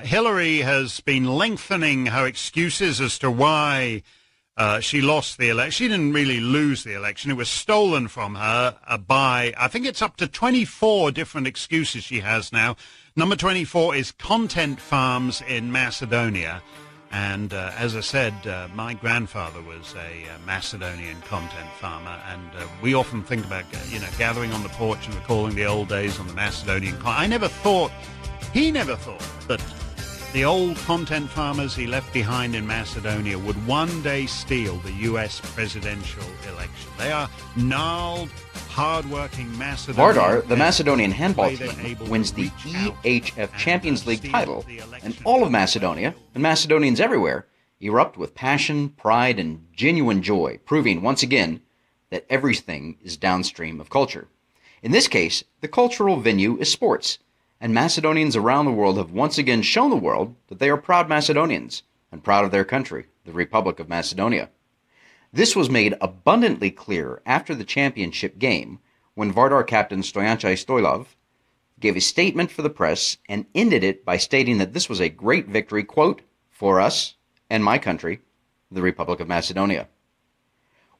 Hillary has been lengthening her excuses as to why she lost the election. She didn't really lose the election. It was stolen from her by, I think it's up to 24 different excuses she has now. Number 24 is content farms in Macedonia. And as I said, my grandfather was a Macedonian content farmer, and we often think about, gathering on the porch and recalling the old days on the Macedonian. He never thought that the old content farmers he left behind in Macedonia would one day steal the U.S. presidential election. They are gnarled, hard-working Macedonians. Vardar, the Macedonian handball team, wins the EHF Champions League title, and all of Macedonia, and Macedonians everywhere, erupt with passion, pride, and genuine joy, proving once again that everything is downstream of culture. In this case, the cultural venue is sports, and Macedonians around the world have once again shown the world that they are proud Macedonians and proud of their country, the Republic of Macedonia. This was made abundantly clear after the championship game when Vardar captain Stojančaj Stojlov gave a statement for the press and ended it by stating that this was a great victory, quote, for us and my country, the Republic of Macedonia.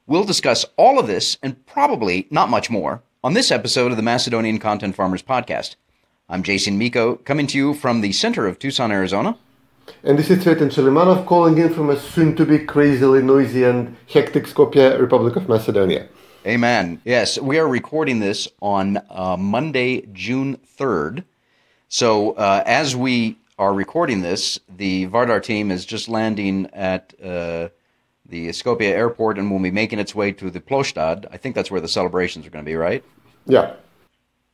We'll discuss all of this and probably not much more on this episode of the Macedonian Content Farmers Podcast. I'm Jason Miko, coming to you from the center of Tucson, Arizona. And this is Cvetin calling in from a soon-to-be crazily noisy and hectic Skopje, Republic of Macedonia. Amen. Yes, we are recording this on Monday, June 3rd. So as we are recording this, the Vardar team is just landing at the Skopje airport and will be making its way to the Plostad. I think that's where the celebrations are going to be, right? Yeah.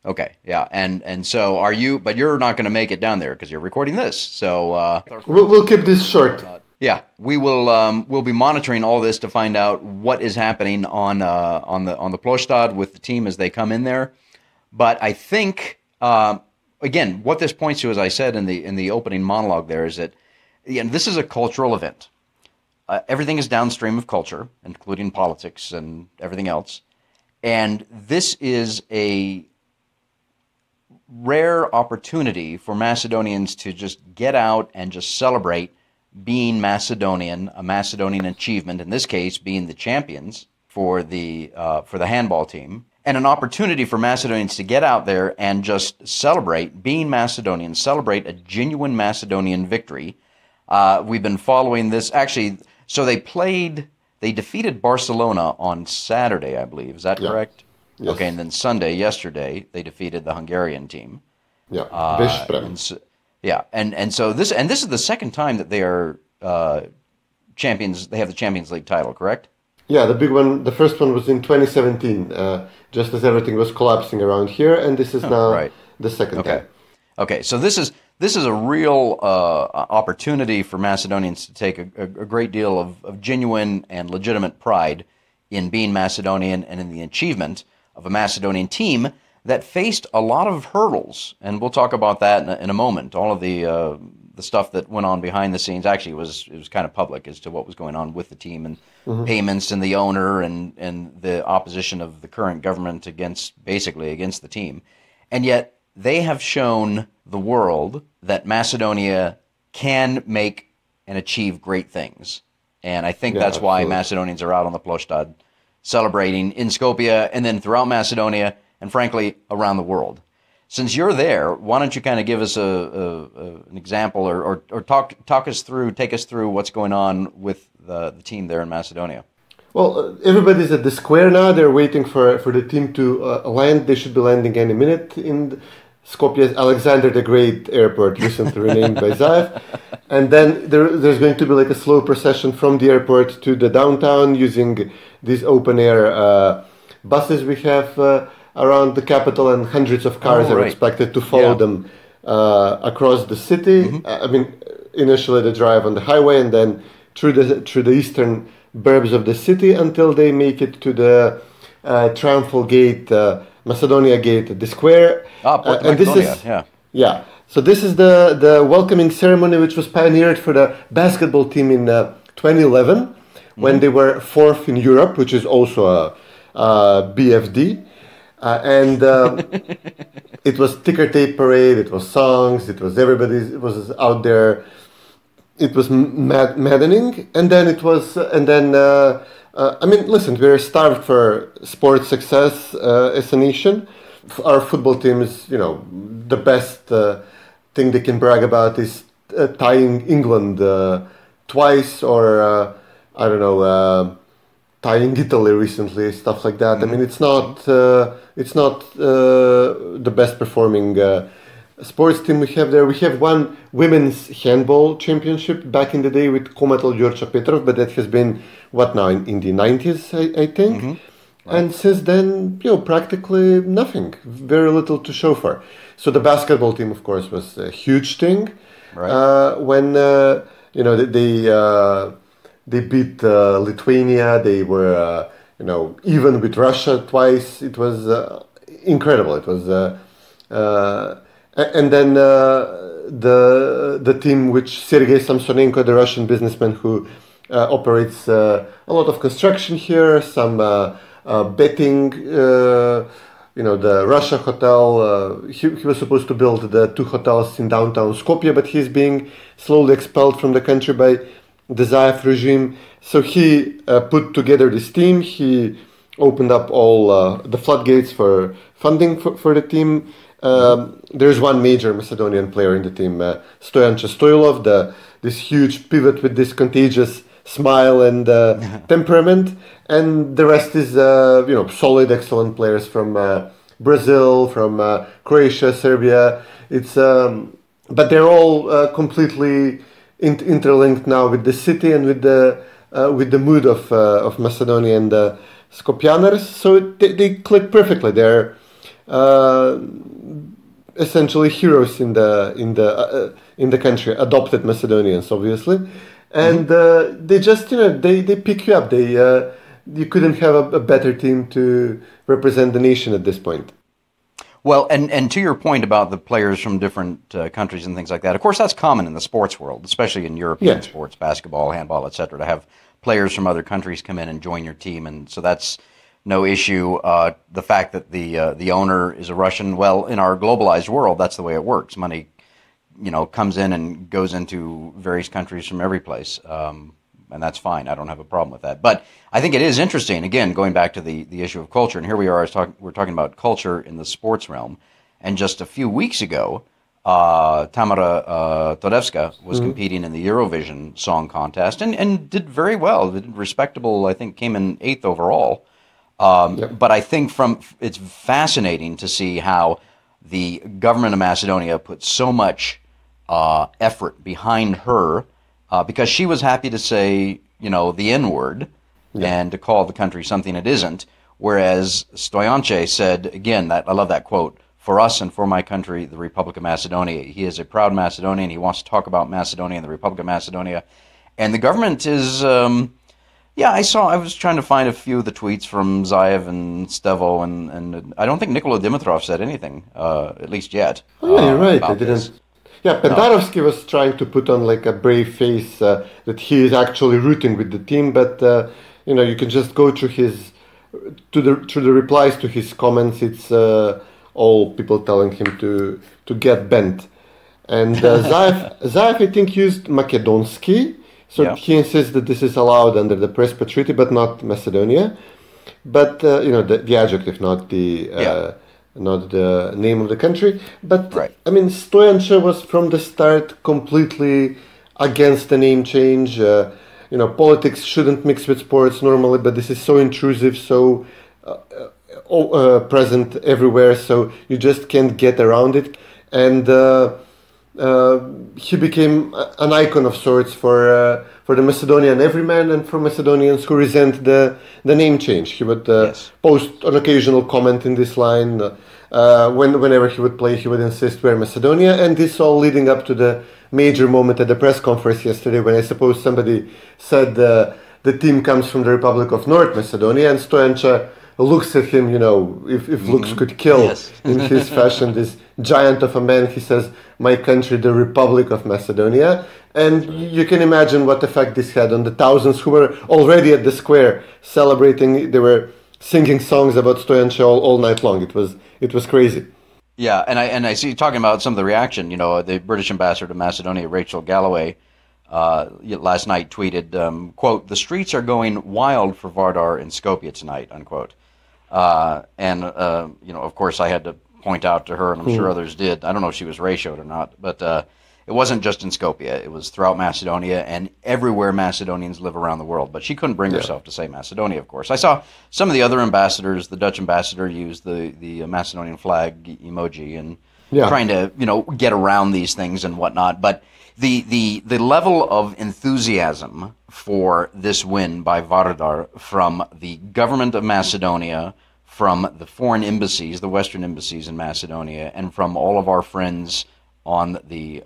Okay, yeah, and so are you? But you're not going to make it down there because you're recording this. So we'll keep this short. Yeah, we will. We'll be monitoring all this to find out what is happening on the Plostad with the team as they come in there. But I think again, what this points to, as I said in the opening monologue, there is that this is a cultural event. Everything is downstream of culture, including politics and everything else, and this is a rare opportunity for Macedonians to just get out and just celebrate being Macedonian, a Macedonian achievement, in this case being the champions for the handball team, and an opportunity for Macedonians to get out there and just celebrate being Macedonian, celebrate a genuine Macedonian victory. We've been following this, actually, so they defeated Barcelona on Saturday, I believe, is that correct? Yes. Okay, and then Sunday, yesterday, they defeated the Hungarian team. Yeah, and so this is the second time that they are champions. They have the Champions League title, correct? Yeah, the big one. The first one was in 2017, just as everything was collapsing around here, and this is now the second time. Okay, so this is a real opportunity for Macedonians to take a great deal of genuine and legitimate pride in being Macedonian and in the achievement of a Macedonian team that faced a lot of hurdles, and we'll talk about that in a moment. All of the stuff that went on behind the scenes actually was kind of public as to what was going on with the team and payments and the owner and the opposition of the current government against the team. And yet they have shown the world that Macedonia can make and achieve great things. And I think that's why Macedonians are out on the Plostad celebrating in Skopje and then throughout Macedonia and, frankly, around the world. Since you're there, why don't you kind of give us an example or take us through what's going on with the team there in Macedonia? Well, everybody's at the square now. They're waiting for the team to land. They should be landing any minute in Skopje's Alexander the Great Airport, recently renamed by Zaev. And then there's going to be like a slow procession from the airport to the downtown using these open-air buses we have around the capital, and hundreds of cars are expected to follow them across the city. I mean, initially they drive on the highway and then through the eastern burbs of the city until they make it to the Triumphal Gate, Macedonia Gate, the square. And this is So this is the welcoming ceremony which was pioneered for the basketball team in 2011 when they were fourth in Europe, which is also a BFD. It was ticker tape parade. It was songs. It was everybody. It was out there. It was maddening. And then it was. I mean, listen, we're starved for sports success as a nation. Our football team is, the best thing they can brag about is tying England twice, or I don't know, tying Italy recently, stuff like that. I mean, it's not the best performing sports team we have there. We have one women's handball championship back in the day with Komatal Georgia Petrov, but that has been in the 90s, I think. Mm-hmm. Right. And since then, practically nothing, very little to show for. So the basketball team, of course, was a huge thing. Right. When they beat Lithuania, they were even with Russia twice. It was incredible. It was, and then the team which Sergei Samsonenko, the Russian businessman who operates a lot of construction here, some betting. The Russia hotel. He was supposed to build the 2 hotels in downtown Skopje, but he's being slowly expelled from the country by the Zaev regime. So he put together this team. He opened up all the floodgates for funding for the team. There's one major Macedonian player in the team, Stoyan Stoilov, this huge pivot with this contagious smile and temperament, and the rest is solid, excellent players from Brazil, from Croatia, Serbia. It's but they're all completely interlinked now with the city and with the mood of Macedonia and the Skopjaners. So they click perfectly. They're essentially heroes in the country, adopted Macedonians, obviously. And they just, they pick you up. You couldn't have a better team to represent the nation at this point. Well, and to your point about the players from different countries and things like that, of course, that's common in the sports world, especially in European sports, basketball, handball, etc., to have players from other countries come in and join your team. And so that's no issue. The fact that the owner is a Russian, well, in our globalized world, that's the way it works. Money comes in and goes into various countries from every place, and that's fine. I don't have a problem with that. But I think it is interesting, again, going back to the issue of culture, and here we are, we're talking about culture in the sports realm, and just a few weeks ago, Tamara Todevska was competing in the Eurovision Song Contest and did very well, did respectable, I think came in 8th overall. But I think it's fascinating to see how the government of Macedonia put so much effort behind her because she was happy to say, the N-word and to call the country something it isn't. Whereas Stoyanche said, again, I love that quote, "For us and for my country, the Republic of Macedonia." He is a proud Macedonian. He wants to talk about Macedonia and the Republic of Macedonia. And the government is, I was trying to find a few of the tweets from Zaev and Stevo, and I don't think Nikola Dimitrov said anything, at least yet. Oh, yeah, you're right. I didn't. Yeah, Pendarovsky was trying to put on like a brave face that he is actually rooting with the team, but you can just go through the replies to his comments. It's all people telling him to get bent. And Zaev, I think, used Makedonsky, so he insists that this is allowed under the Prespa Treaty, but not Macedonia. But the adjective, not the name of the country. But I mean, Stoyanche was from the start completely against the name change. Politics shouldn't mix with sports normally, but this is so intrusive, so present everywhere, so you just can't get around it. And he became an icon of sorts for the Macedonian everyman and for Macedonians who resent the name change. He would post an occasional comment in this line. Whenever he would play, he would insist we're Macedonia, and this all leading up to the major moment at the press conference yesterday when I suppose somebody said the team comes from the Republic of North Macedonia, and Stoyanche looks at him, if looks could kill, in his fashion, this giant of a man. He says, "My country, the Republic of Macedonia." And you can imagine what effect this had on the thousands who were already at the square celebrating. They were singing songs about Stoyanche all night long. It was crazy. Yeah, and I see you talking about some of the reaction. The British ambassador to Macedonia, Rachel Galloway, last night tweeted, quote, "The streets are going wild for Vardar in Skopje tonight," unquote. Of course, I had to point out to her, and I'm sure others did. I don't know if she was ratioed or not, but it wasn't just in Skopje. It was throughout Macedonia and everywhere Macedonians live around the world. But she couldn't bring herself to say Macedonia, of course. I saw some of the other ambassadors. The Dutch ambassador used the Macedonian flag emoji and trying to get around these things and whatnot. But the level of enthusiasm for this win by Vardar from the government of Macedonia, from the foreign embassies, the Western embassies in Macedonia, and from all of our friends on the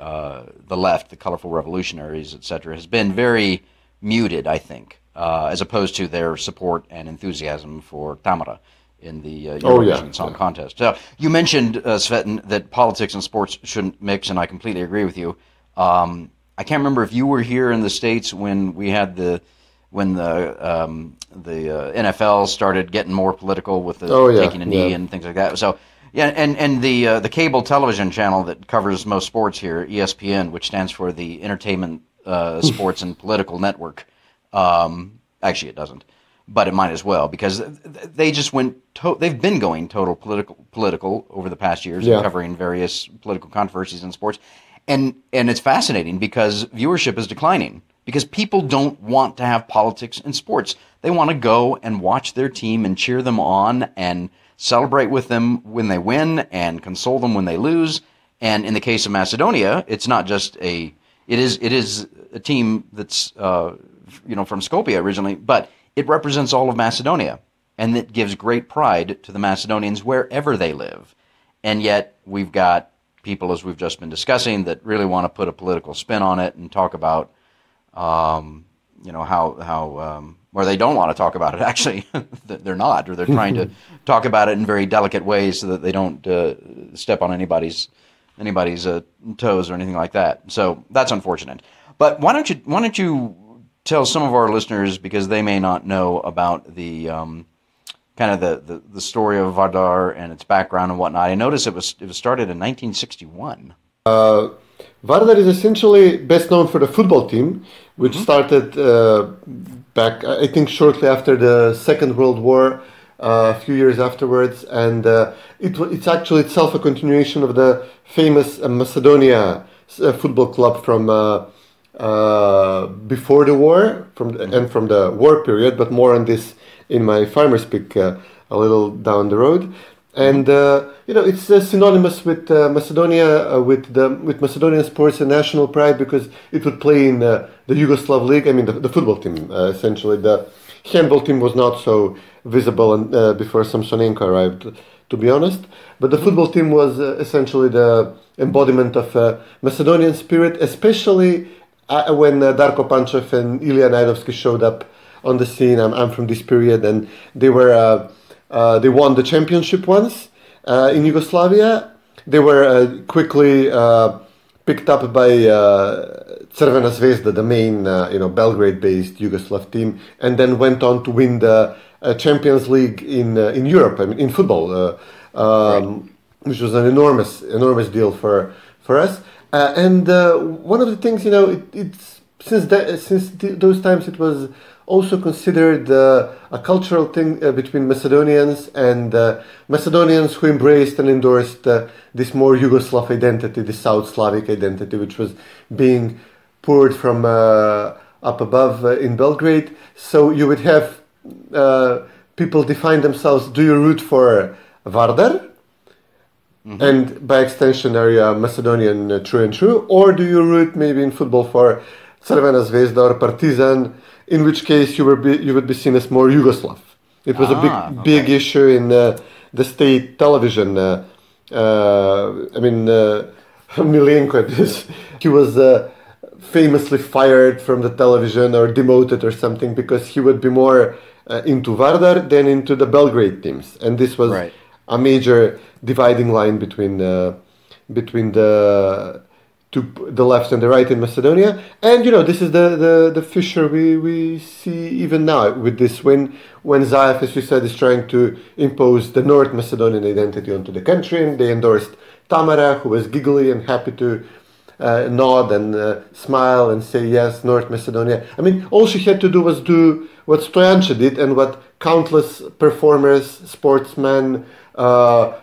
left, the colorful revolutionaries, etc., has been very muted, I think, as opposed to their support and enthusiasm for Tamara in the Eurovision Song Contest. So you mentioned, Cvetin, that politics and sports shouldn't mix, and I completely agree with you. I can't remember if you were here in the States when we had the NFL started getting more political with taking a knee and things like that. So. Yeah, and the cable television channel that covers most sports here, ESPN, which stands for the Entertainment, Sports and Political Network. Actually, it doesn't, but it might as well, because they just they've been going total political over the past years, covering various political controversies in sports, and it's fascinating because viewership is declining because people don't want to have politics in sports. They want to go and watch their team and cheer them on and celebrate with them when they win and console them when they lose. And in the case of Macedonia, it's not just it is a team that's from Skopje originally, but it represents all of Macedonia, and it gives great pride to the Macedonians wherever they live. And yet we've got people, as we've just been discussing, that really want to put a political spin on it and talk about where they don't want to talk about it, actually, they're not, or they're trying to talk about it in very delicate ways so that they don't step on anybody's toes or anything like that. So that's unfortunate. But why don't you tell some of our listeners, because they may not know about the kind of the story of Vardar and its background and whatnot. I noticed it was started in 1961. Vardar is essentially best known for the football team, which started back, I think, shortly after the Second World War, a few years afterwards, and it's actually itself a continuation of the famous Macedonia football club from before the war, and from the war period, but more on this in my farmer speak a little down the road. And it's synonymous with Macedonia, with Macedonian sports and national pride, because it would play in the Yugoslav League. I mean, the football team, essentially. The handball team was not so visible before Samsonenko arrived, to be honest. But the football team was essentially the embodiment of Macedonian spirit, especially when Darko Pančev and Ilija Najdovski showed up on the scene. I'm from this period, and they were. They won the championship once in Yugoslavia. They were quickly picked up by Crvena Zvezda, the main Belgrade-based Yugoslav team, and then went on to win the Champions League in Europe. I mean, in football, which was an enormous deal for us. And one of the things, it's since those times, it was also considered a cultural thing between Macedonians and Macedonians who embraced and endorsed this more Yugoslav identity, the South Slavic identity, which was being poured from up above in Belgrade. So you would have people define themselves: do you root for Vardar? And by extension, are you a Macedonian true and true? Or do you root maybe in football for Crvena Zvezda or Partizan? In which case you would be seen as more Yugoslav. It was a big issue in the state television. Milenko, he was famously fired from the television or demoted or something because he would be more into Vardar than into the Belgrade teams, and this was a major dividing line between the the left and the right in Macedonia. And, this is the fissure we see even now with this win, when Zaev, as you said, is trying to impose the North Macedonian identity onto the country. And they endorsed Tamara, who was giggly and happy to nod and smile and say, yes, North Macedonia. I mean, all she had to do was do what Stoyanche did and what countless performers, sportsmen,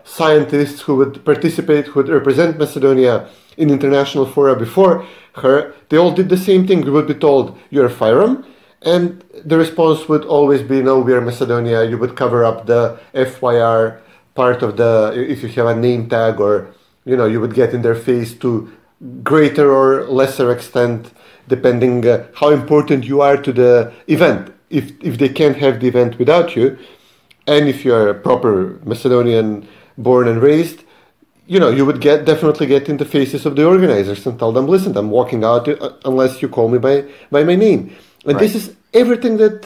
scientists who would participate, who would represent Macedonia in international fora before her, they all did the same thing. We would be told, you're a firearm, and the response would always be, no, we are Macedonia. You would cover up the FYR part of if you have a name tag, or, you would get in their face to greater or lesser extent, depending how important you are to the event. If they can't have the event without you, and if you are a proper Macedonian born and raised, you would definitely get in the faces of the organizers and tell them, listen, I'm walking out unless you call me by my name. And This is everything that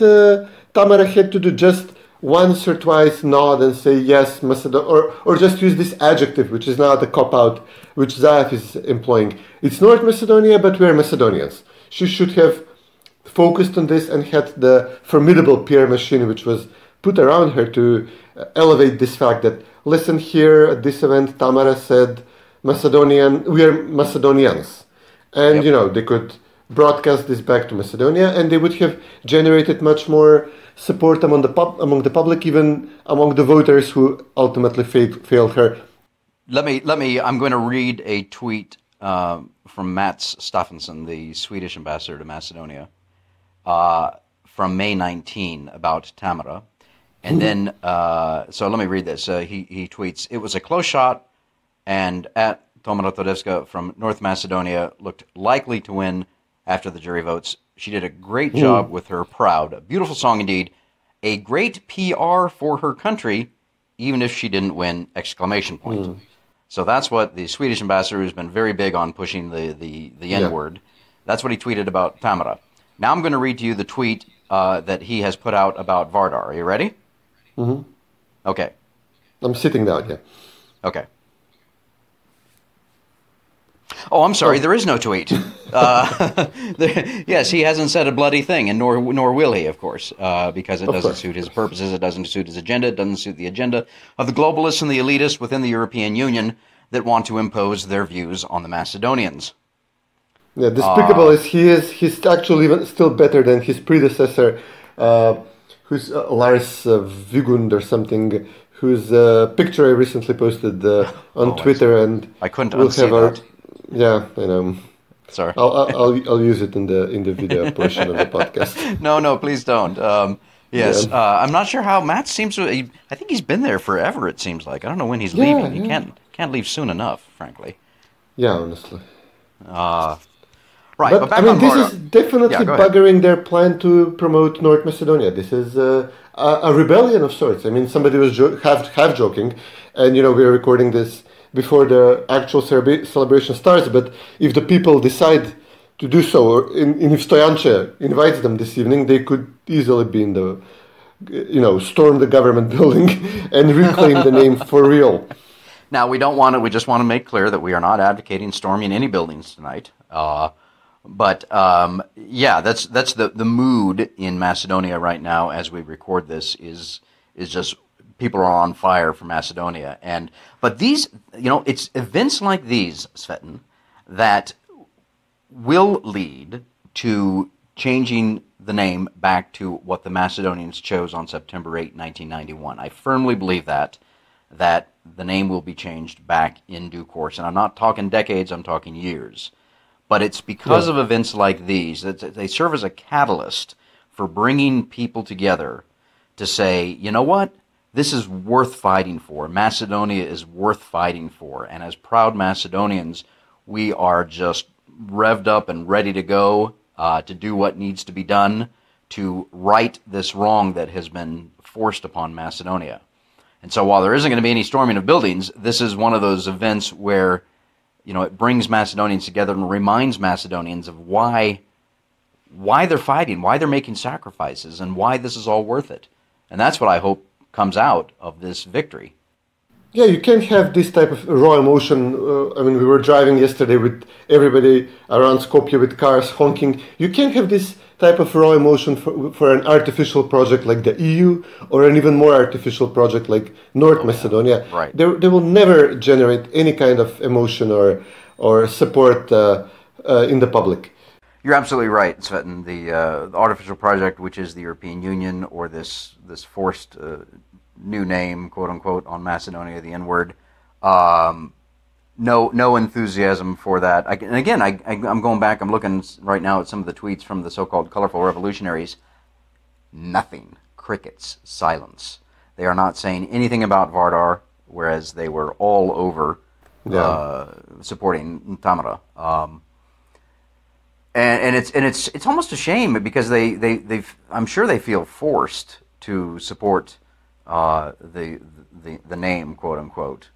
Tamara had to do, just once or twice nod and say, yes, Macedonia, or just use this adjective, which is now the cop-out, which Zaev is employing. It's North Macedonia, but we're Macedonians. She should have focused on this and had the formidable PR machine which was put around her to elevate this fact that, listen, here at this event, Tamara said, we are Macedonians. And, they could broadcast this back to Macedonia, and they would have generated much more support among the public, even among the voters who ultimately failed her. I'm going to read a tweet from Mats Staffensen, the Swedish ambassador to Macedonia, from May 19 about Tamara. And then, so let me read this. He tweets, it was a close shot, and at Tamara Todevska from North Macedonia looked likely to win after the jury votes. She did a great job with her Proud. A beautiful song indeed. A great PR for her country, even if she didn't win, ! So that's what the Swedish ambassador, who's been very big on pushing the N-word, that's what he tweeted about Tamara. Now I'm going to read to you the tweet that he has put out about Vardar. Are you ready? Mm-hmm. Okay. I'm sitting down, yeah. Okay. Oh, I'm sorry, there is no tweet. Yes, he hasn't said a bloody thing, and nor will he, of course, because it doesn't suit his purposes, it doesn't suit his agenda, it doesn't suit the agenda of the globalists and the elitists within the European Union that want to impose their views on the Macedonians. Yeah, despicable as he is, he's actually even still better than his predecessor, who's Lars Vigund or something, whose picture I recently posted on Twitter, and I couldn't unsee that. Yeah, I know. Sorry. I'll use it in the video portion of the podcast. No, please don't. Yes, yeah. I'm not sure how Matt seems to. I think he's been there forever. It seems like I don't know when he's leaving. He can't leave soon enough, frankly. Yeah, honestly. Right, but back I mean, on this Vardar. is definitely buggering their plan to promote North Macedonia. This is a rebellion of sorts. I mean, somebody was half joking, and we're recording this before the actual celebration starts. But if the people decide to do so, or if Stoyanche invites them this evening, they could easily be in the, storm the government building and reclaim the name for real. Now, we just want to make clear that we are not advocating storming any buildings tonight. But that's the mood in Macedonia right now as we record this is just people are on fire for Macedonia. But these, it's events like these, Cvetin, that will lead to changing the name back to what the Macedonians chose on September 8, 1991. I firmly believe that the name will be changed back in due course. And I'm not talking decades, I'm talking years. But it's because of events like these that they serve as a catalyst for bringing people together to say, you know what, this is worth fighting for. Macedonia is worth fighting for. And as proud Macedonians, we are just revved up and ready to go to do what needs to be done to right this wrong that has been forced upon Macedonia. And so while there isn't going to be any storming of buildings, this is one of those events where it brings Macedonians together and reminds Macedonians of why they're fighting, why they're making sacrifices, and why this is all worth it. And that's what I hope comes out of this victory. Yeah, you can't have this type of raw emotion. I mean, we were driving yesterday with everybody around Skopje with cars honking. You can't have this type of raw emotion for an artificial project like the EU or an even more artificial project like North Macedonia. Right. They will never generate any kind of emotion or support in the public. You're absolutely right, Cvetin. The artificial project, which is the European Union, or this forced new name, quote unquote, on Macedonia, the N-word. No enthusiasm for that. I'm going back. I'm looking right now at some of the tweets from the so-called colorful revolutionaries. Nothing. Crickets. Silence. They are not saying anything about Vardar, whereas they were all over supporting Tamara. And it's almost a shame because I'm sure they feel forced to support the name, quote unquote,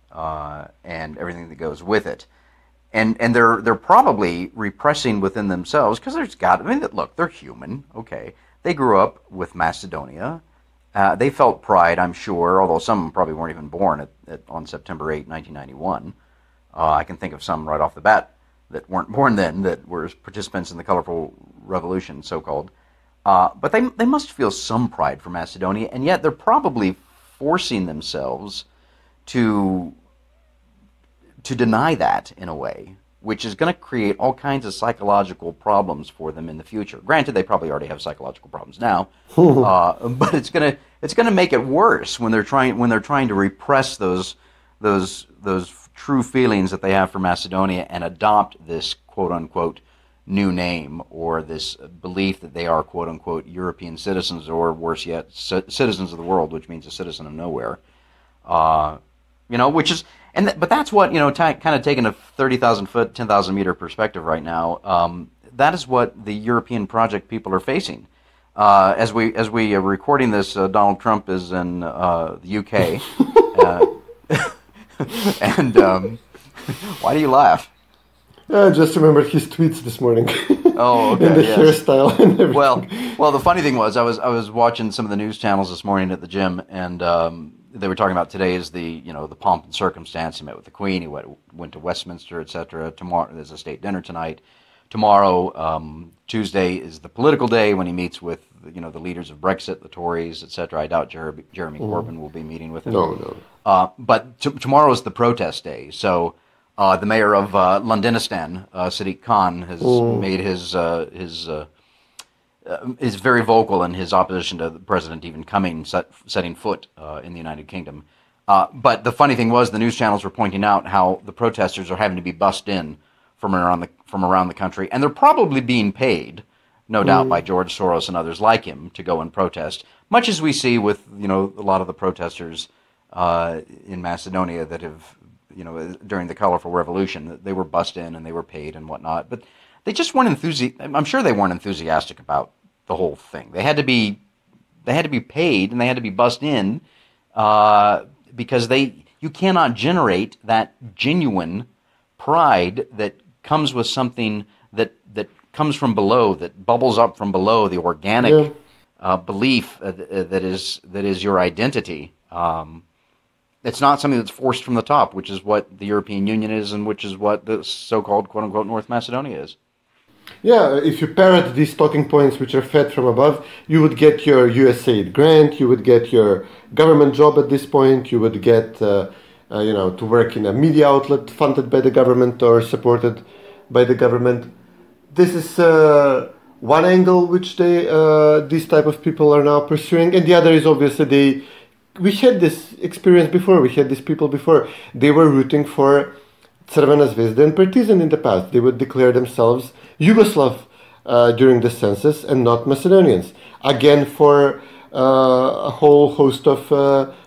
and everything that goes with it, and they're probably repressing within themselves because look, they're human, okay. They grew up with Macedonia. They felt pride, I'm sure, although some probably weren't even born on September 8, 1991. I can think of some right off the bat that weren't born then, that were participants in the colorful revolution, so-called. But they must feel some pride for Macedonia, and yet they're probably forcing themselves to deny that in a way, which is going to create all kinds of psychological problems for them in the future. Granted, they probably already have psychological problems now, but it's going to make it worse when they're trying to repress those true feelings that they have for Macedonia and adopt this quote unquote new name, or this belief that they are quote unquote European citizens, or worse yet, citizens of the world, which means a citizen of nowhere. But that's what, kind of taking a 30,000 foot, 10,000 meter perspective right now. That is what the European project people are facing. As we are recording this, Donald Trump is in the UK. And why do you laugh? I just remembered his tweets this morning. Oh, okay. And the hairstyle and everything. Well, the funny thing was, I was watching some of the news channels this morning at the gym, and they were talking about today is the pomp and circumstance. He met with the Queen. He went to Westminster, etc. Tomorrow there's a state dinner tonight. Tomorrow, Tuesday, is the political day when he meets with the leaders of Brexit, the Tories, etc. I doubt Jeremy Corbyn will be meeting with him. No. But tomorrow is the protest day. So the mayor of Londonistan, Sadiq Khan, has made is very vocal in his opposition to the president even setting foot in the United Kingdom. But the funny thing was, the news channels were pointing out how the protesters are having to be bussed in from around the country, and they're probably being paid, no doubt, by George Soros and others like him to go and protest, much as we see with a lot of the protesters in Macedonia that have during the colorful revolution, they were bussed in and they were paid and whatnot, but they just weren't I'm sure they weren't enthusiastic about the whole thing. They had to be paid and they had to be bussed in because you cannot generate that genuine pride that comes with something that comes from below, that bubbles up from below, the organic belief that is your identity. It's not something that's forced from the top, which is what the European Union is, and which is what the so-called quote unquote North Macedonia is. Yeah, if you parrot these talking points which are fed from above, you would get your USAID grant, you would get your government job at this point, you would get to work in a media outlet funded by the government or supported by the government. This is one angle which these type of people are now pursuing, and the other is obviously we had this experience before, we had these people before. They were rooting for Crvena Zvezda and Partizan in the past. They would declare themselves Yugoslav during the census and not Macedonians. Again, for a whole host of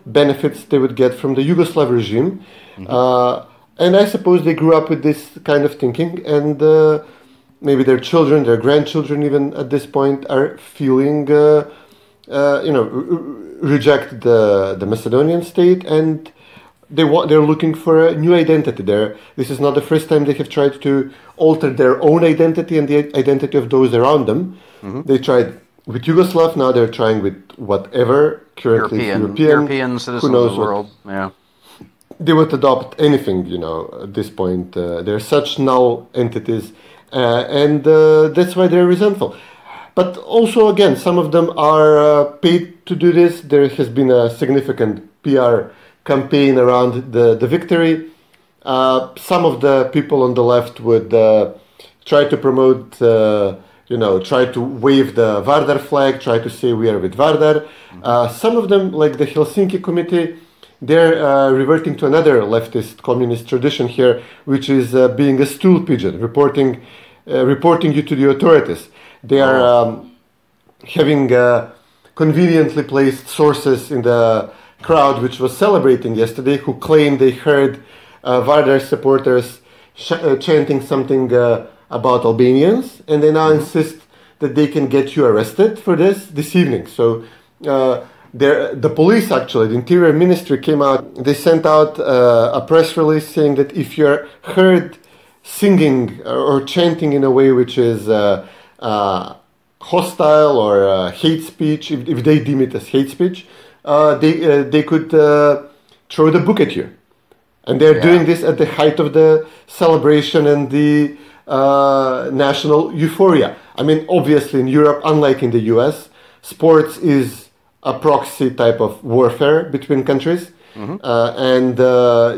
benefits they would get from the Yugoslav regime. And I suppose they grew up with this kind of thinking, and maybe their children, their grandchildren even at this point are feeling, reject the Macedonian state, and they're looking for a new identity there. This is not the first time they have tried to alter their own identity and the identity of those around them. They tried with Yugoslav, now they're trying with whatever currently European citizens of the world. Yeah. they would adopt anything, at this point. They're such null entities, and that's why they're resentful. But also, again, some of them are paid to do this. There has been a significant PR campaign around the victory. Some of the people on the left would try to promote, try to wave the Vardar flag, try to say we are with Vardar. Some of them, like the Helsinki Committee, they're reverting to another leftist communist tradition here, which is being a stool pigeon, reporting you to the authorities. They are having conveniently placed sources in the crowd which was celebrating yesterday, who claimed they heard Vardar supporters chanting something about Albanians, and they now insist that they can get you arrested for this evening. So the police, actually, the Interior Ministry came out, they sent out a press release saying that if you're heard singing or chanting in a way which is hostile or hate speech, if they deem it as hate speech, they could throw the book at you. And they're doing this at the height of the celebration and the national euphoria. I mean, obviously in Europe, unlike in the US, sports is a proxy type of warfare between countries. And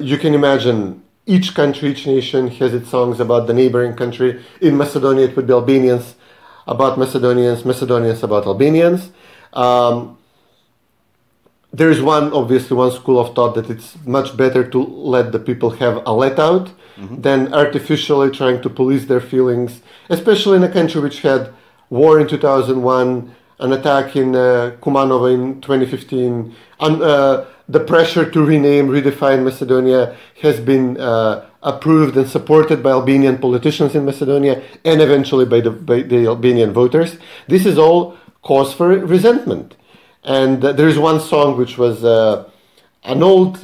you can imagine each country, each nation has its songs about the neighboring country. In Macedonia, it would be Albanians about Macedonians, Macedonians about Albanians. There is one school of thought that it's much better to let the people have a let out than artificially trying to police their feelings, especially in a country which had war in 2001, an attack in Kumanovo in 2015, and the pressure to redefine Macedonia has been approved and supported by Albanian politicians in Macedonia and eventually by the Albanian voters. This is all cause for resentment. And there is one song which was an old,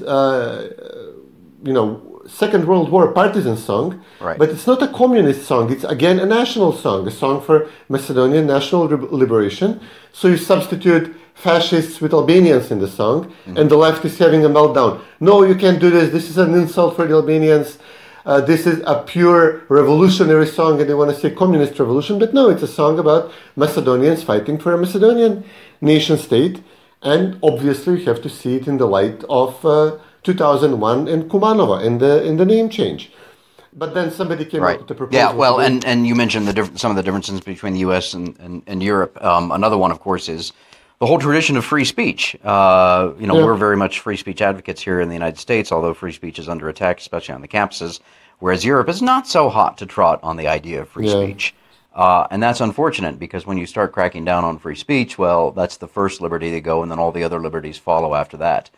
Second World War partisan song, right. But it's not a communist song. It's, again, a national song, a song for Macedonian national liberation. So you substitute fascists with Albanians in the song, and the left is having a meltdown. No, you can't do this. This is an insult for the Albanians. This is a pure revolutionary song, and they want to say communist revolution. But no, it's a song about Macedonians fighting for a Macedonian nation state. And obviously, you have to see it in the light of 2001 and Kumanovo and the name change. But then somebody came up with the proposal. Yeah, well, and you mentioned some of the differences between the U.S. and Europe. Another one, of course, is the whole tradition of free speech. We're very much free speech advocates here in the United States, although free speech is under attack, especially on the campuses, whereas Europe is not so hot to trot on the idea of free speech. And that's unfortunate, because when you start cracking down on free speech, well, that's the first liberty to go, and then all the other liberties follow after that.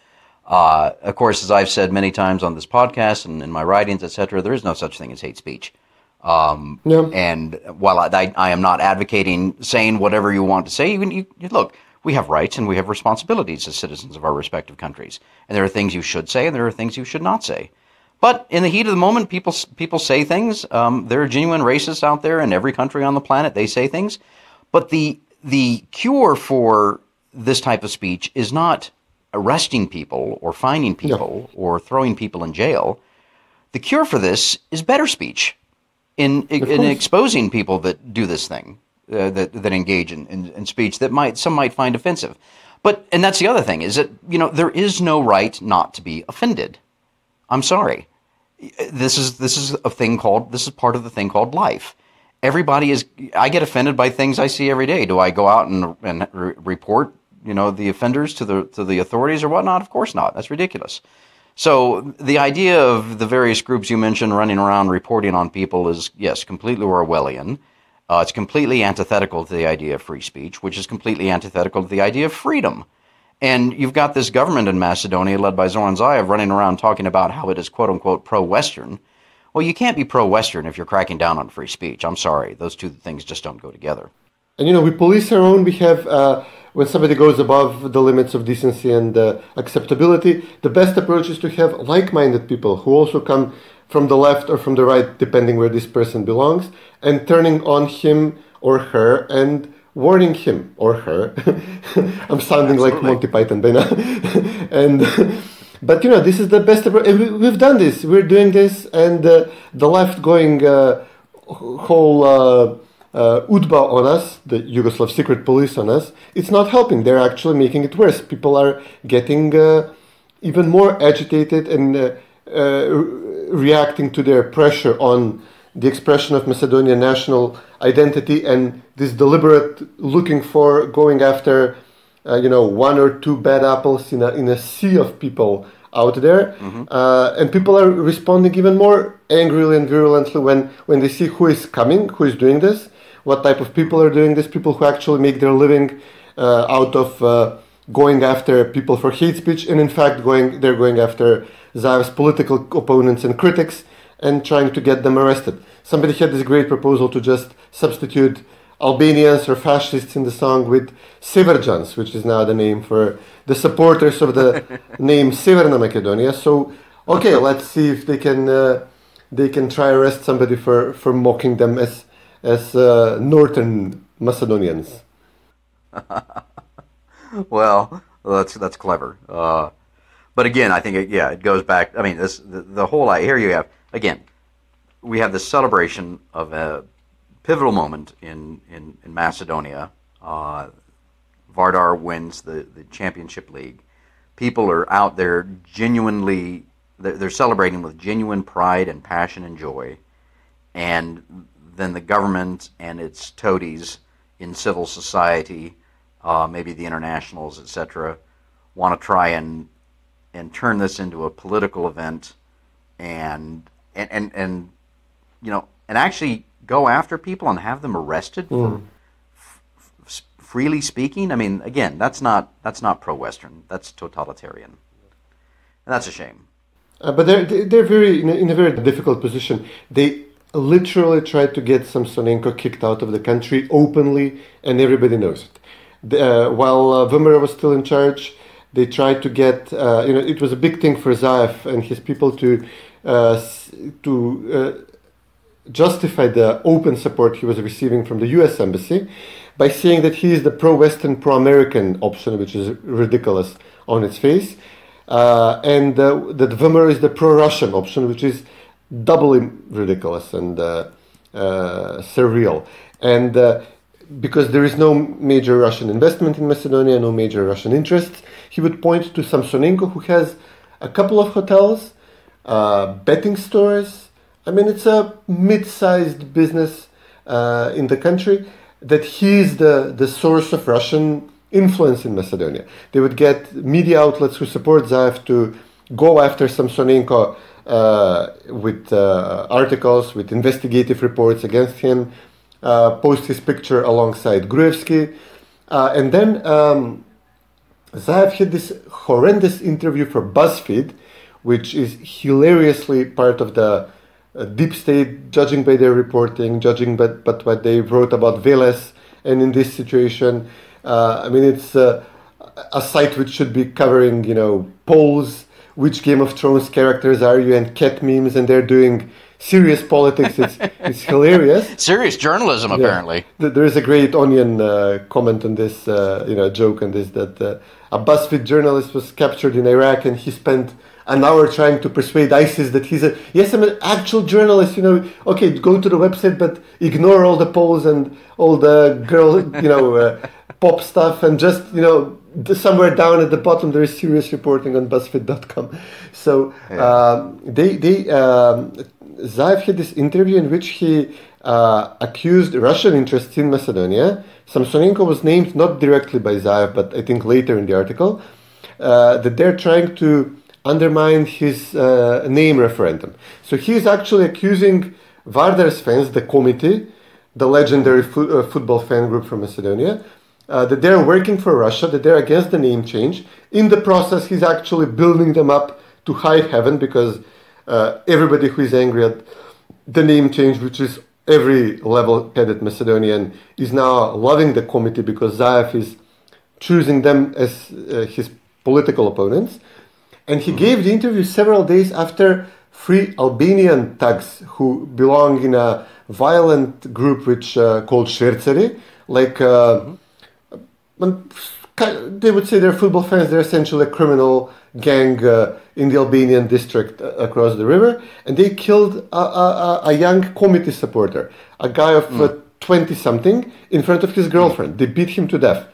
Of course, as I've said many times on this podcast and in my writings, etc., there is no such thing as hate speech. And while I am not advocating saying whatever you want to say, you look, we have rights and we have responsibilities as citizens of our respective countries. And there are things you should say and there are things you should not say. But in the heat of the moment, people say things. There are genuine racists out there in every country on the planet. They say things. But the cure for this type of speech is not arresting people or fining people or throwing people in jail. The cure for this is better speech in exposing people that do this thing, that engage in speech that some might find offensive. And that's the other thing, is that, there is no right not to be offended. I'm sorry. This is part of the thing called life. I get offended by things I see every day. Do I go out and report the offenders to the authorities or whatnot? Of course not. That's ridiculous. So the idea of the various groups you mentioned running around reporting on people is, yes, completely Orwellian. It's completely antithetical to the idea of free speech, which is completely antithetical to the idea of freedom. And you've got this government in Macedonia led by Zoran Zaev running around talking about how it is quote-unquote pro-Western. Well, you can't be pro-Western if you're cracking down on free speech. I'm sorry. Those two things just don't go together. And, we police our own behalf. When somebody goes above the limits of decency and acceptability, the best approach is to have like-minded people who also come from the left or from the right, depending where this person belongs, and turning on him or her and warning him or her. I'm sounding like Monty Python by now. And But this is the best. We've done this. We're doing this, and the left going whole UDBA on us, the Yugoslav secret police on us. It's not helping. They're actually making it worse. People are getting even more agitated and reacting to their pressure on the expression of Macedonian national identity and this deliberate looking for going after one or two bad apples in a sea of people out there. And people are responding even more angrily and virulently when they see who is coming, who is doing this, what type of people are doing this, people who actually make their living out of going after people for hate speech, and in fact they're going after Zaev's political opponents and critics and trying to get them arrested. Somebody had this great proposal to just substitute Albanians or fascists in the song with Severjans, which is now the name for the supporters of the name Severna Macedonia. So, okay, let's see if they can try arrest somebody for mocking them as Northern Macedonians. Well, that's clever. But again, I think it goes back. I mean, the whole here you have again. We have this celebration of a pivotal moment in Macedonia. Vardar wins the championship league. People are out there genuinely. They're celebrating with genuine pride and passion and joy. And then the government and its toadies in civil society, maybe the internationals, etc., want to try and turn this into a political event and actually go after people and have them arrested for freely speaking. I mean, again, that's not pro-Western. That's totalitarian, and that's a shame. But they're very in a very difficult position. They literally tried to get Samsonenko kicked out of the country openly, and everybody knows it. While Vumera was still in charge, they tried to get it was a big thing for Zaev and his people to justify the open support he was receiving from the U.S. Embassy by saying that he is the pro-Western, pro-American option, which is ridiculous on its face, and that Vumera is the pro-Russian option, which is doubly ridiculous and surreal. And because there is no major Russian investment in Macedonia, no major Russian interests, he would point to Samsonenko, who has a couple of hotels, betting stores. I mean, it's a mid-sized business in the country, that he is the source of Russian influence in Macedonia. They would get media outlets who support Zaev to go after Samsonenko with articles, with investigative reports against him, post his picture alongside Gruevski. And then Zaev had this horrendous interview for BuzzFeed, which is hilariously part of the deep state, judging by their reporting, judging by what they wrote about Veles. And in this situation, I mean, it's a site which should be covering, polls, which Game of Thrones characters are you, and cat memes, and they're doing serious politics. It's hilarious. Serious journalism, apparently. Yeah. There is a great Onion comment on this, joke on this, that a BuzzFeed journalist was captured in Iraq, and he spent an hour trying to persuade ISIS that I'm an actual journalist, okay, go to the website, but ignore all the polls and all the girl, pop stuff, and just, somewhere down at the bottom there is serious reporting on BuzzFeed.com. So Zaev had this interview in which he accused Russian interests in Macedonia. Samsonenko was named not directly by Zaev, but I think later in the article, that they're trying to undermine his name referendum. So he is actually accusing Vardar's fans, the committee, the legendary football fan group from Macedonia, that they're working for Russia, that they're against the name change. In the process, he's actually building them up to high heaven, because everybody who is angry at the name change, which is every level-headed Macedonian, is now loving the committee because Zaev is choosing them as his political opponents. And he gave the interview several days after 3 Albanian thugs who belong in a violent group which called Shverceri, like kind they would say they're football fans. They're essentially a criminal gang in the Albanian district across the river, and they killed a young committee supporter, a guy of 20-something, in front of his girlfriend. They beat him to death.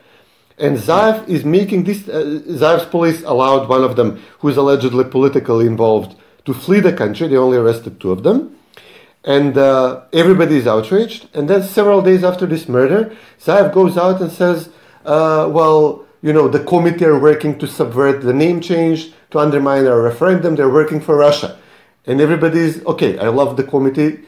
And Zaev is making this. Zaev's police allowed one of them, who is allegedly politically involved, to flee the country. They only arrested 2 of them. And everybody is outraged. And then several days after this murder, Zaev goes out and says, the committee are working to subvert the name change, to undermine our referendum. They're working for Russia. And everybody's, okay, I love the committee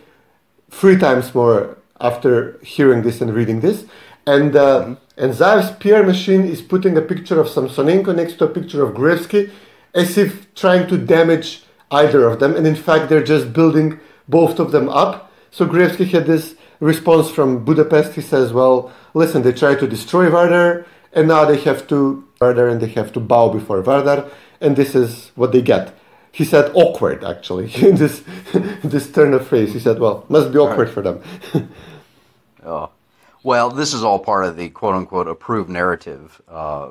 3 times more after hearing this and reading this. And Zaev's PR machine is putting a picture of Samsonenko next to a picture of Gruevski, as if trying to damage either of them. And in fact, they're just building both of them up. So Gruevski had this response from Budapest. He says, well, listen, they tried to destroy Vardar, and now they have to bow before Vardar, and this is what they get. He said awkward, actually, in this turn of phrase. He said, well, must be awkward for them. Oh. Well, this is all part of the quote-unquote approved narrative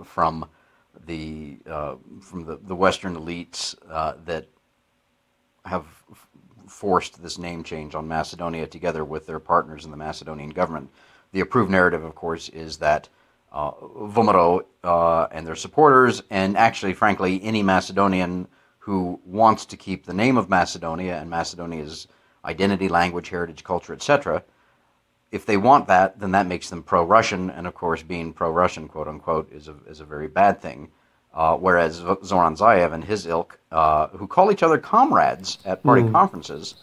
from the Western elites that have forced this name change on Macedonia together with their partners in the Macedonian government. The approved narrative, of course, is that Vomero and their supporters, and actually, frankly, any Macedonian who wants to keep the name of Macedonia and Macedonia's identity, language, heritage, culture, etc., if they want that, then that makes them pro-Russian, and of course, being pro-Russian, quote-unquote, is a very bad thing. Whereas Zoran Zaev and his ilk, who call each other comrades at party conferences,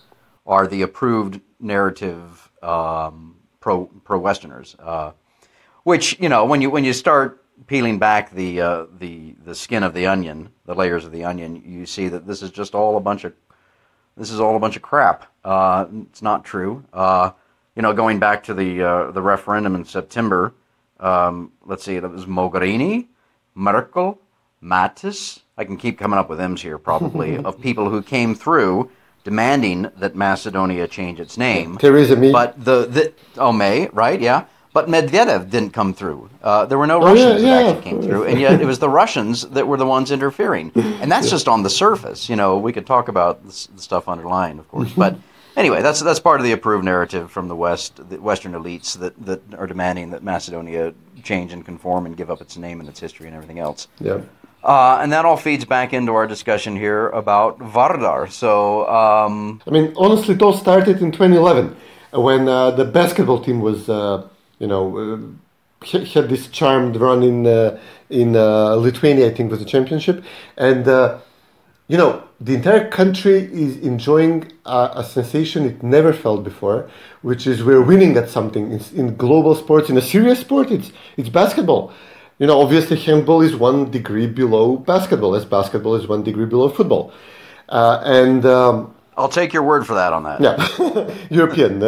are the approved narrative pro-Westerners. Which, when you start peeling back the skin of the onion, the layers of the onion, you see that this is just all a bunch of crap. It's not true. Going back to the referendum in September, let's see, that was Mogherini, Merkel, Mattis. I can keep coming up with M's here, probably, of people who came through demanding that Macedonia change its name. Theresa May. But May, right? Yeah. But Medvedev didn't come through. There were no Russians that actually came through, and yet it was the Russians that were the ones interfering. And that's just on the surface. We could talk about the stuff underlying, of course, but. Anyway, that's part of the approved narrative from the West, the Western elites that are demanding that Macedonia change and conform and give up its name and its history and everything else. Yeah. And that all feeds back into our discussion here about Vardar. So, honestly, it all started in 2011 when the basketball team was, had this charmed run in Lithuania. I think was the championship, and. The entire country is enjoying a sensation it never felt before, which is we're winning at something in global sports. In a serious sport, it's basketball. Obviously handball is 1 degree below basketball, as basketball is 1 degree below football. I'll take your word for that on that. Yeah, European.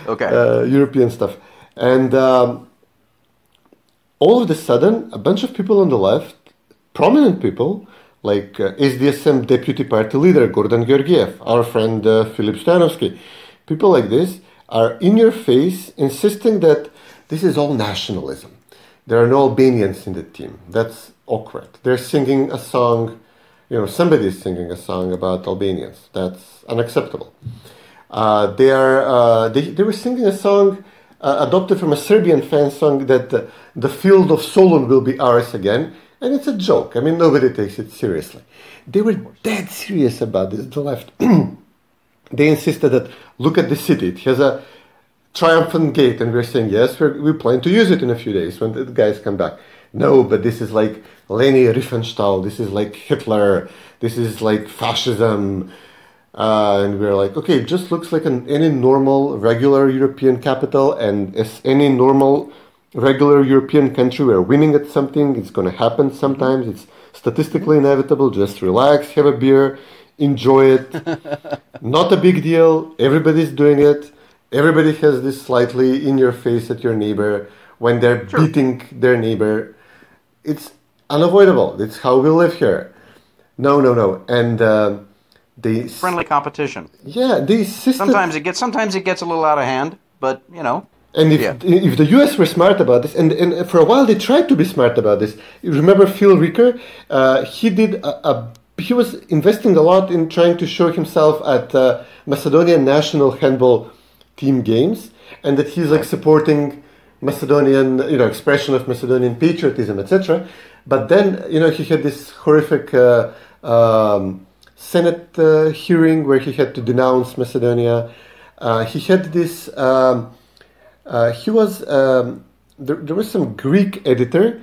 Okay. European stuff. And all of a sudden, a bunch of people on the left, prominent people, like SDSM deputy party leader Gordon Georgiev, our friend Filip Stoyanovsky. People like this are in your face insisting that this is all nationalism. There are no Albanians in the team. That's awkward. They're singing a song, somebody is singing a song about Albanians. That's unacceptable. They were singing a song adopted from a Serbian fan song that the field of Solun will be ours again. And it's a joke. Nobody takes it seriously. They were dead serious about this, the left. They insisted that, look at the city. It has a triumphant gate. And we're saying, yes, we plan to use it in a few days when the guys come back. No, but this is like Leni Riefenstahl. This is like Hitler. This is like fascism. And we're like, okay, it just looks like any normal, regular European capital. And as any normal regular European country, we're winning at something. It's going to happen sometimes. It's statistically inevitable. Just relax, have a beer, enjoy it. Not a big deal. Everybody's doing it. Everybody has this slightly in your face at your neighbor when they're beating their neighbor. It's unavoidable. It's how we live here. No. And friendly competition. Yeah, the system. Sometimes it gets a little out of hand, but And if the U.S. were smart about this, and for a while they tried to be smart about this. You remember Phil Ricker? He was investing a lot in trying to show himself at Macedonian national handball team games, and that he's like supporting Macedonian, expression of Macedonian patriotism, etc. But then, he had this horrific Senate hearing where he had to denounce Macedonia. He had this. There was some Greek editor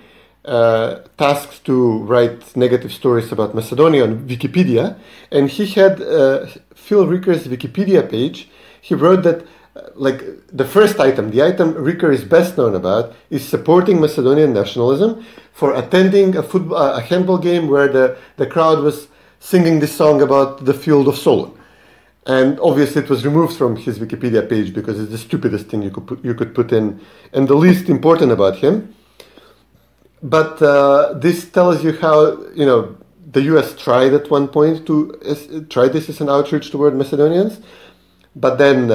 tasked to write negative stories about Macedonia on Wikipedia, and he had Phil Ricker's Wikipedia page. He wrote that the first item, the item Ricker is best known about, is supporting Macedonian nationalism for attending a handball game where the crowd was singing this song about the field of Solun. And obviously it was removed from his Wikipedia page because it's the stupidest thing you could put in and the least important about him. But this tells you how, the US tried at one point to try this as an outreach toward Macedonians. But then,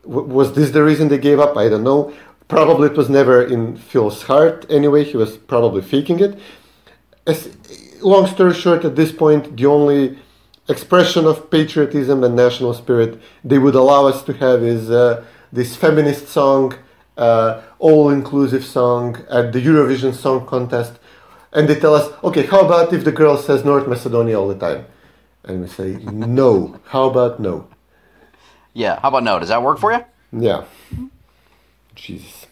was this the reason they gave up? I don't know. Probably it was never in Phil's heart anyway. He was probably faking it. Long story short, at this point, the only expression of patriotism and national spirit they would allow us to have is this feminist song, all-inclusive song at the Eurovision Song Contest. And they tell us, okay, how about if the girl says North Macedonia all the time? And we say, no. How about no? Yeah, how about no? Does that work for you? Yeah. Jesus.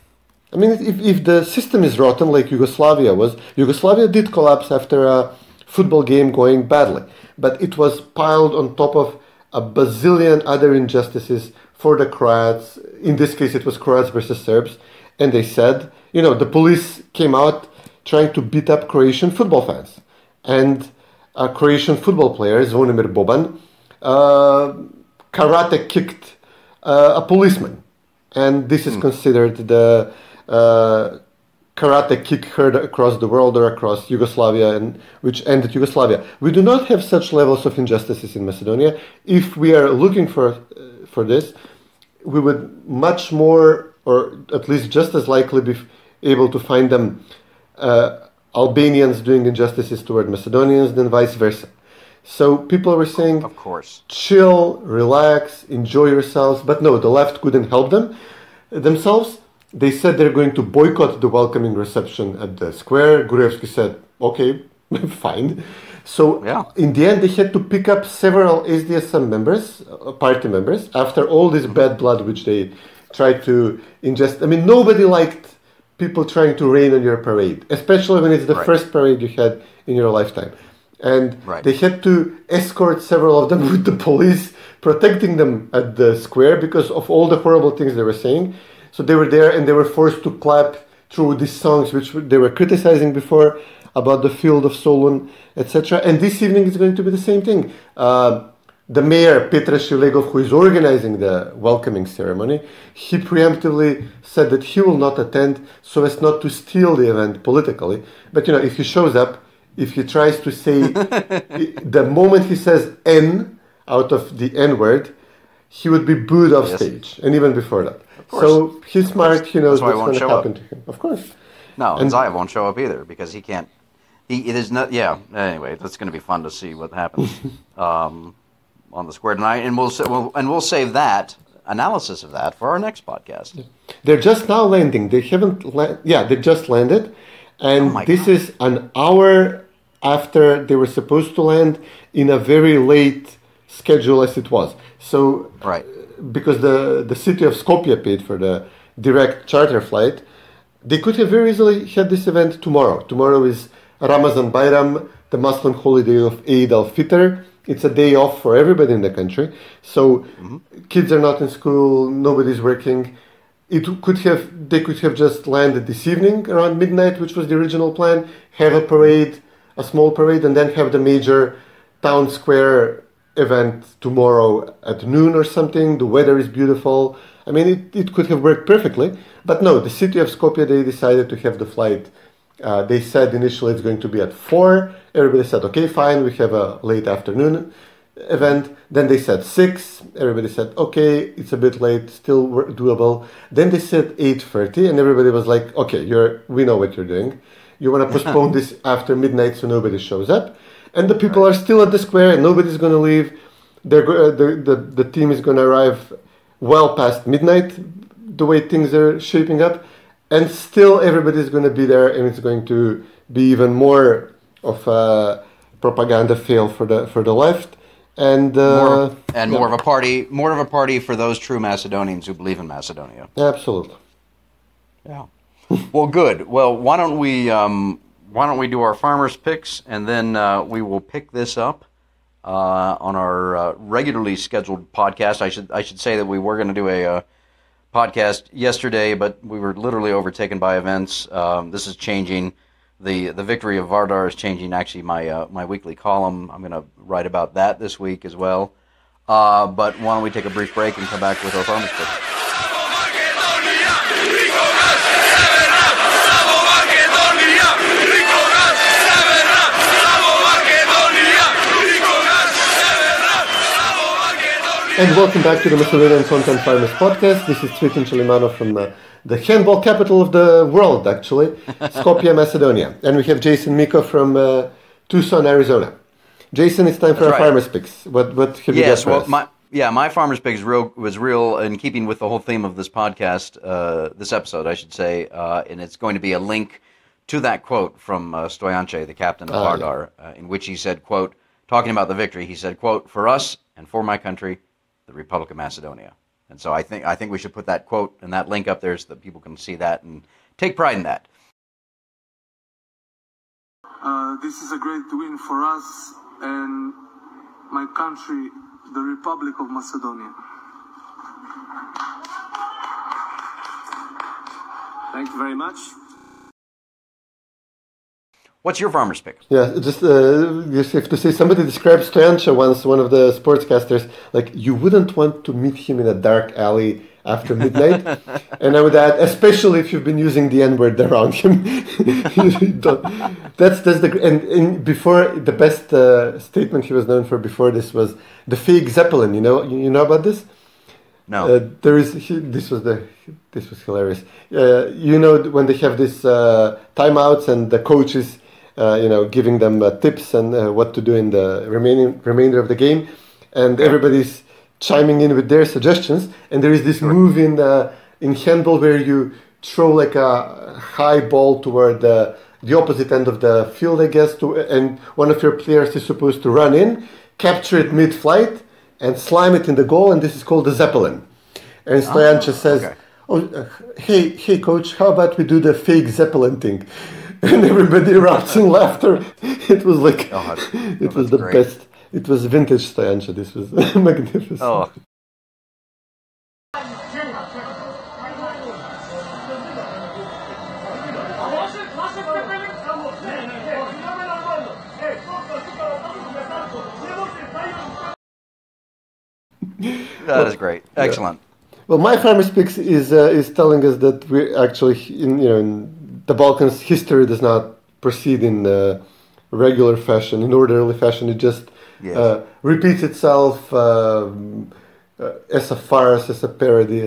I mean, if the system is rotten like Yugoslavia was, Yugoslavia did collapse after a football game going badly. But it was piled on top of a bazillion other injustices for the Croats. In this case, it was Croats versus Serbs. And they said, the police came out trying to beat up Croatian football fans. And a Croatian football player, Zvonimir Boban, karate kicked a policeman. And this is considered the karate kick heard across the world or across Yugoslavia, and which ended Yugoslavia. We do not have such levels of injustices in Macedonia. If we are looking for this, we would much more, or at least just as likely, be able to find them Albanians doing injustices toward Macedonians than vice versa. So people were saying, of course, chill, relax, enjoy yourselves. But no, the left couldn't help themselves. They said they're going to boycott the welcoming reception at the square. Gruevski said, okay, fine. So in the end, they had to pick up several SDSM members, party members, after all this bad blood which they tried to ingest. I mean, nobody liked people trying to rain on your parade, especially when it's the first parade you had in your lifetime. And they had to escort several of them with the police, protecting them at the square because of all the horrible things they were saying. So they were there and they were forced to clap through these songs which they were criticizing before about the field of Solun, etc. And this evening is going to be the same thing. The mayor, Petra Šilegov, who is organizing the welcoming ceremony, he preemptively said that he will not attend so as not to steal the event politically. But, if he shows up, if he tries to say, the moment he says N out of the N word, he would be booed off stage, and even before that. So he's smart, he knows what's going to happen to him. Of course. No, and Zaev won't show up either because he can't. It is not. Yeah. Anyway, that's going to be fun to see what happens on the square tonight, and we'll save that analysis of that for our next podcast. They're just now landing. They haven't. They just landed, and this is an hour after they were supposed to land in a very late schedule as it was. So because the city of Skopje paid for the direct charter flight, they could have very easily had this event tomorrow. Tomorrow is Ramazan Bayram, the Muslim holiday of Eid al-Fitr. It's a day off for everybody in the country. So kids are not in school, nobody's working. They could have just landed this evening around midnight, which was the original plan, have a parade, a small parade, and then have the major town square event tomorrow at noon or something. The weather is beautiful. I mean, it could have worked perfectly. But no, the city of Skopje, they decided to have the flight. They said initially it's going to be at 4. Everybody said, okay, fine, we have a late afternoon event. Then they said 6. Everybody said, okay, it's a bit late, still doable. Then they said 8:30, and everybody was like, okay, we know what you're doing. You want to postpone this after midnight so nobody shows up. And the people are still at the square, and nobody's going to leave. The team is going to arrive well past midnight, the way things are shaping up. And still everybody's going to be there, and it's going to be even more of a propaganda fail for the left. And more of a party for those true Macedonians who believe in Macedonia. Absolutely. Yeah. Well, good. Well, why don't we do our farmers picks, and then we will pick this up on our regularly scheduled podcast. I should say that we were going to do a podcast yesterday, but we were literally overtaken by events. This is changing. The victory of Vardar is changing. Actually, my weekly column, I'm going to write about that this week as well. But why don't we take a brief break and come back with our farmers picks? And welcome back to the Macedonian Content Farmers Podcast. This is Cvetin from the handball capital of the world, actually, Skopje, Macedonia. And we have Jason Miko from Tucson, Arizona. Jason, it's time for our farmers picks. What have you got for us? My farmers picks was real in keeping with the whole theme of this podcast, this episode, I should say, and it's going to be a link to that quote from Stoyanche, the captain of Vardar, in which he said, quote, talking about the victory, he said, quote, for us and for my country, the Republic of Macedonia. And so I think we should put that quote and that link up there so that people can see that and take pride in that. This is a great win for us and my country, the Republic of Macedonia. Thank you very much. What's your farmer's pick? Yeah, just have to say, somebody described Stoyanche once, one of the sportscasters, like, you wouldn't want to meet him in a dark alley after midnight. And I would add, especially if you've been using the N-word around him. And before, the best statement he was known for before this was the fake Zeppelin. You know about this? No. This was hilarious. When they have these timeouts and the coaches, giving them tips and what to do in the remainder of the game, and everybody's chiming in with their suggestions. And there is this move in handball where you throw like a high ball toward the opposite end of the field, I guess, and one of your players is supposed to run in, capture it mid-flight, and slam it in the goal, and this is called the Zeppelin. And Stoyanche says, hey, coach, how about we do the fake Zeppelin thing? And everybody erupts in laughter. It was like, it was the best. It was vintage Stoyanche. This was magnificent. Oh. That is great. Excellent. Well, my farmer's picks is telling us that we actually, in the Balkans, history does not proceed in regular fashion, in orderly fashion. It just repeats itself as a farce, as a parody.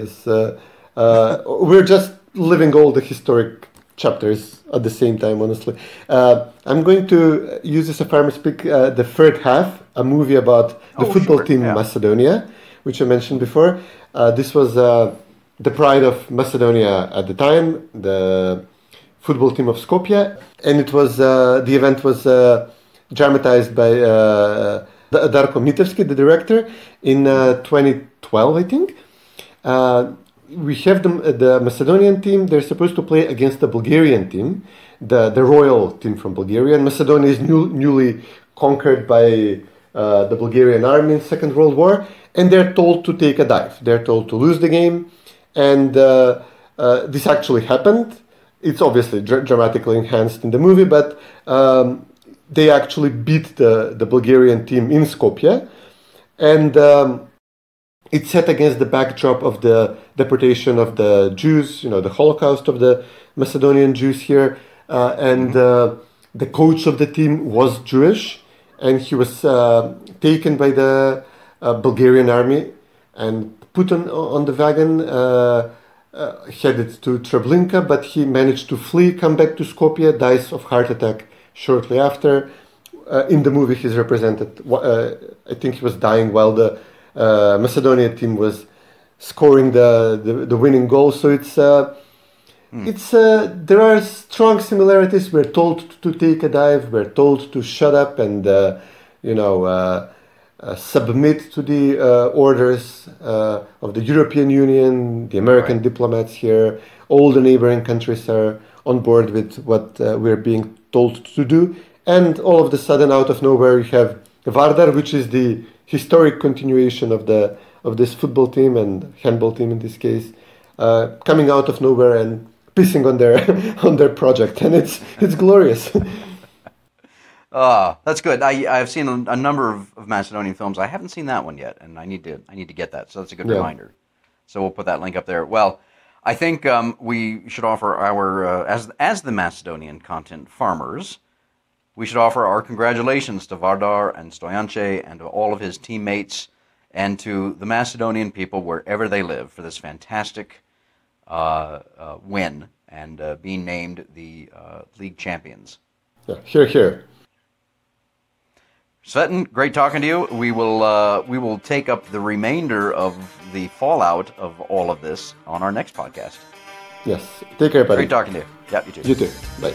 We're just living all the historic chapters at the same time, honestly. I'm going to use as a farmer's pick the third half, a movie about the football team Macedonia, which I mentioned before. This was the pride of Macedonia at the time, the football team of Skopje, and it was the event was dramatized by Darko Mitevski, the director, in 2012, I think. We have the Macedonian team. They're supposed to play against the Bulgarian team, the royal team from Bulgaria. And Macedonia is newly conquered by the Bulgarian army in the Second World War, and they're told to take a dive. They're told to lose the game, and this actually happened. It's obviously dramatically enhanced in the movie, but they actually beat the Bulgarian team in Skopje, and it's set against the backdrop of the deportation of the Jews, the Holocaust of the Macedonian Jews here, and the coach of the team was Jewish, and he was taken by the Bulgarian army and put on the wagon, headed to Treblinka, but he managed to flee, come back to Skopje, dies of heart attack shortly after. In the movie, he's represented, I think he was dying while the Macedonia team was scoring the winning goal. So there are strong similarities. We're told to take a dive. We're told to shut up and submit to the orders of the European Union, the American diplomats here. All the neighboring countries are on board with what we're being told to do. And all of a sudden, out of nowhere, you have Vardar, which is the historic continuation of this football team and handball team in this case, coming out of nowhere and pissing on their project, and it's glorious. That's good. I've seen a number of Macedonian films. I haven't seen that one yet, and I need to get that. So that's a good reminder. So we'll put that link up there. Well, I think we should offer our as the Macedonian Content Farmers, we should offer our congratulations to Vardar and Stoyanche and to all of his teammates and to the Macedonian people wherever they live for this fantastic win and being named the league champions. Yeah, hear. Cvetin, great talking to you. We will take up the remainder of the fallout of all of this on our next podcast. Yes. Take care, buddy. Great talking to you. Yeah, you too. You too. Bye.